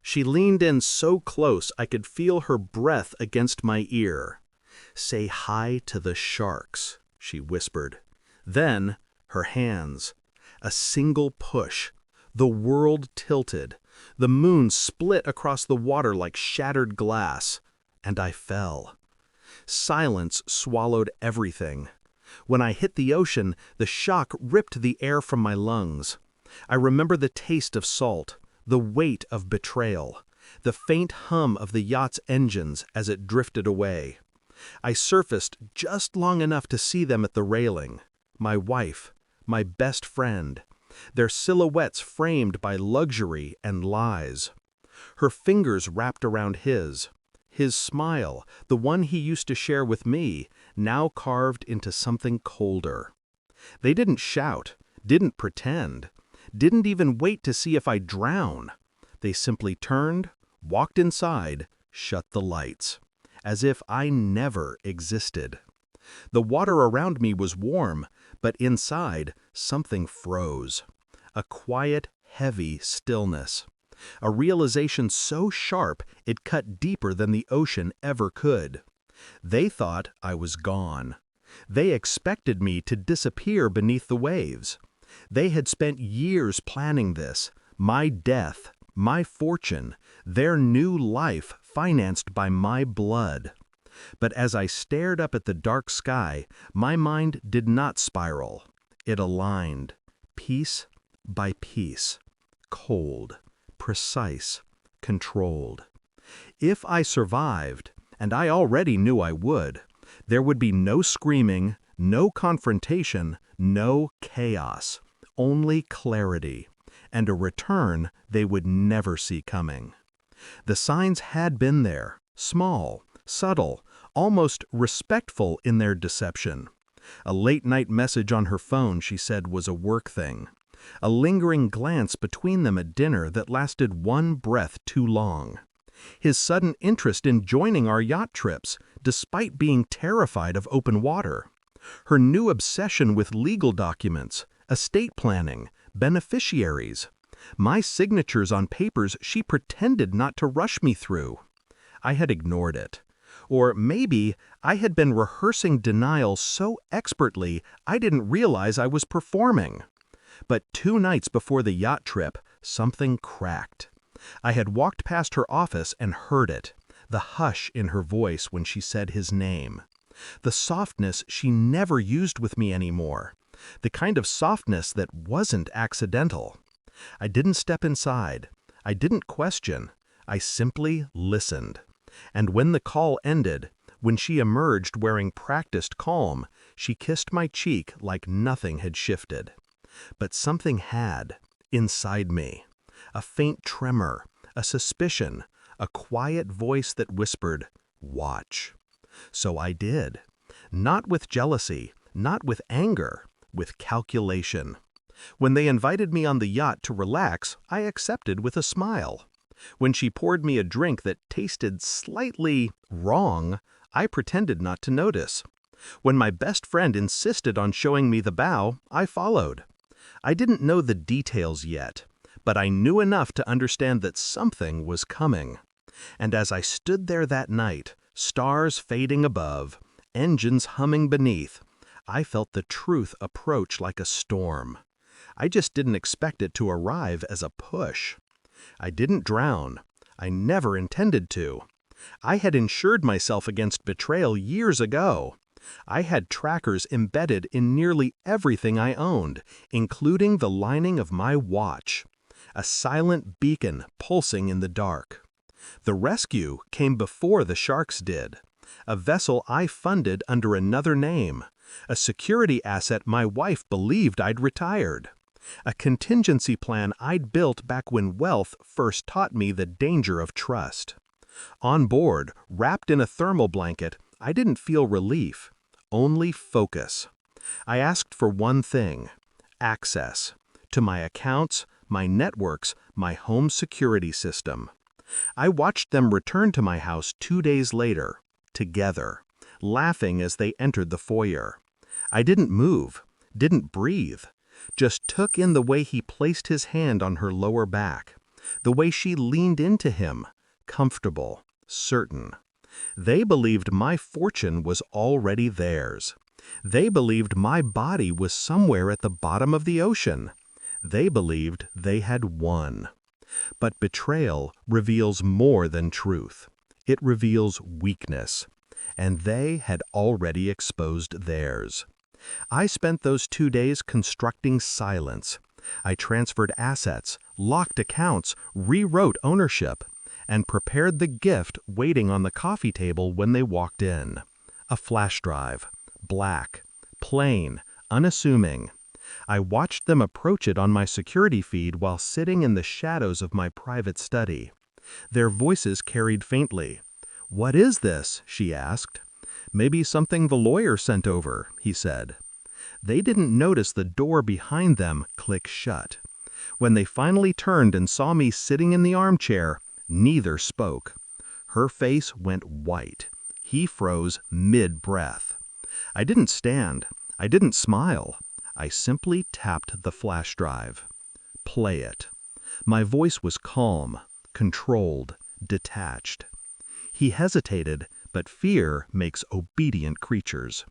She leaned in so close I could feel her breath against my ear. "Say hi to the sharks," she whispered. Then, her hands. A single push. The world tilted. The moon split across the water like shattered glass. And I fell. Silence swallowed everything. When I hit the ocean, the shock ripped the air from my lungs. I remember the taste of salt, the weight of betrayal, the faint hum of the yacht's engines as it drifted away. I surfaced just long enough to see them at the railing. My wife, my best friend, their silhouettes framed by luxury and lies. Her fingers wrapped around his smile, the one he used to share with me, now carved into something colder. They didn't shout, didn't pretend, didn't even wait to see if I'd drown. They simply turned, walked inside, shut the lights, as if I never existed. The water around me was warm, but inside, something froze. A quiet, heavy stillness. A realization so sharp it cut deeper than the ocean ever could. They thought I was gone. They expected me to disappear beneath the waves. They had spent years planning this, my death, my fortune, their new life financed by my blood. But as I stared up at the dark sky, my mind did not spiral. It aligned, piece by piece, cold, precise, controlled. If I survived, and I already knew I would, there would be no screaming, no confrontation, no chaos, only clarity, and a return they would never see coming. The signs had been there, small, subtle, almost respectful in their deception. A late-night message on her phone, she said, was a work thing. A lingering glance between them at dinner that lasted one breath too long. His sudden interest in joining our yacht trips, despite being terrified of open water. Her new obsession with legal documents, estate planning, beneficiaries. My signatures on papers she pretended not to rush me through. I had ignored it. Or maybe I had been rehearsing denial so expertly I didn't realize I was performing. But 2 nights before the yacht trip, something cracked. I had walked past her office and heard it, the hush in her voice when she said his name. The softness she never used with me anymore. The kind of softness that wasn't accidental. I didn't step inside. I didn't question. I simply listened. And when the call ended, when she emerged wearing practiced calm, she kissed my cheek like nothing had shifted. But something had, inside me. A faint tremor, a suspicion, a quiet voice that whispered, "Watch." So I did. Not with jealousy, not with anger, with calculation. When they invited me on the yacht to relax, I accepted with a smile. When she poured me a drink that tasted slightly wrong, I pretended not to notice. When my best friend insisted on showing me the bow, I followed. I didn't know the details yet, but I knew enough to understand that something was coming. And as I stood there that night, stars fading above, engines humming beneath, I felt the truth approach like a storm. I just didn't expect it to arrive as a push. I didn't drown. I never intended to. I had insured myself against betrayal years ago. I had trackers embedded in nearly everything I owned, including the lining of my watch. A silent beacon pulsing in the dark. The rescue came before the sharks did. A vessel I funded under another name. A security asset my wife believed I'd retired. A contingency plan I'd built back when wealth first taught me the danger of trust. On board, wrapped in a thermal blanket, I didn't feel relief, only focus. I asked for one thing: access to my accounts, my networks, my home security system. I watched them return to my house 2 days later, together, laughing as they entered the foyer. I didn't move, didn't breathe, just took in the way he placed his hand on her lower back, The way she leaned into him, comfortable, certain. They believed my fortune was already theirs. They believed my body was somewhere at the bottom of the ocean. They believed they had won. But betrayal reveals more than truth. It reveals weakness. And they had already exposed theirs. I spent those 2 days constructing silence. I transferred assets, locked accounts, rewrote ownership, and prepared the gift waiting on the coffee table when they walked in. A flash drive, black, plain, unassuming. I watched them approach it on my security feed while sitting in the shadows of my private study. Their voices carried faintly. "What is this?" she asked. "Maybe something the lawyer sent over," he said. They didn't notice the door behind them click shut. When they finally turned and saw me sitting in the armchair, neither spoke. Her face went white. He froze mid-breath. I didn't stand. I didn't smile. I simply tapped the flash drive. Play it. My voice was calm, controlled, detached. He hesitated, but fear makes obedient creatures.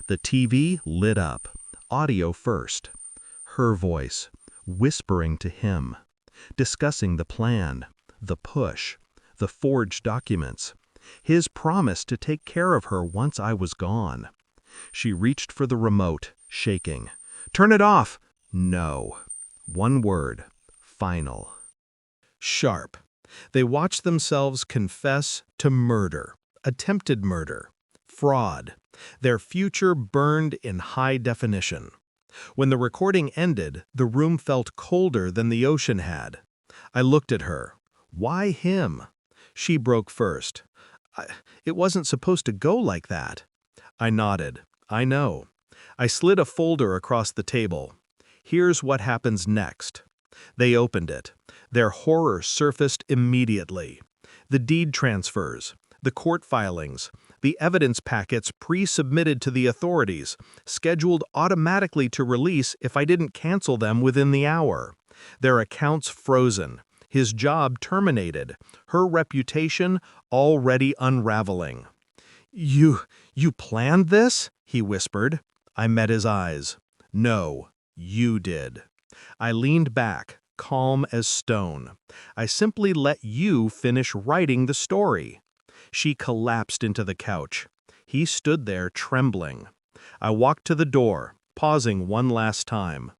The TV lit up, audio first. Her voice, whispering to him, discussing the plan, the push, the forged documents, his promise to take care of her once I was gone. She reached for the remote, shaking. "Turn it off!" No. One word. Final. Sharp. They watched themselves confess to murder, attempted murder, fraud. Their future burned in high definition. When the recording ended, the room felt colder than the ocean had. I looked at her. Why him? She broke first. It wasn't supposed to go like that. I nodded. I know. I slid a folder across the table. Here's what happens next. They opened it. Their horror surfaced immediately. The deed transfers, the court filings, the evidence packets pre-submitted to the authorities, scheduled automatically to release if I didn't cancel them within the hour. Their accounts frozen, his job terminated, her reputation already unraveling. You planned this?" he whispered. I met his eyes. "No, you did." I leaned back, calm as stone. "I simply let you finish writing the story." She collapsed into the couch. He stood there trembling. I walked to the door, pausing one last time.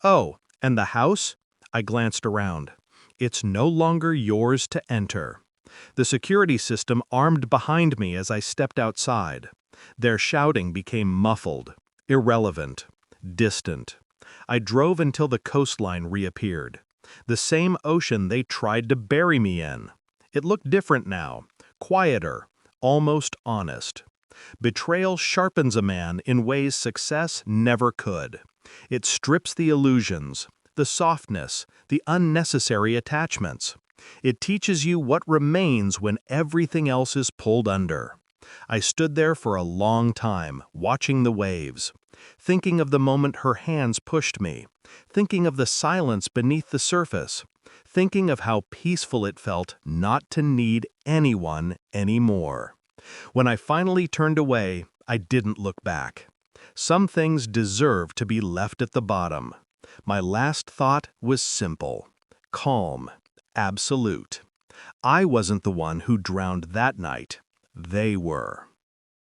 "Oh, and the house?" I glanced around. "It's no longer yours to enter." The security system armed behind me as I stepped outside. Their shouting became muffled, irrelevant, distant. I drove until the coastline reappeared. The same ocean they tried to bury me in. It looked different now, quieter, almost honest. Betrayal sharpens a man in ways success never could. It strips the illusions, the softness, the unnecessary attachments. It teaches you what remains when everything else is pulled under. I stood there for a long time, watching the waves, thinking of the moment her hands pushed me, thinking of the silence beneath the surface, thinking of how peaceful it felt not to need anyone anymore. When I finally turned away, I didn't look back. Some things deserve to be left at the bottom. My last thought was simple, calm, absolute. I wasn't the one who drowned that night. They were.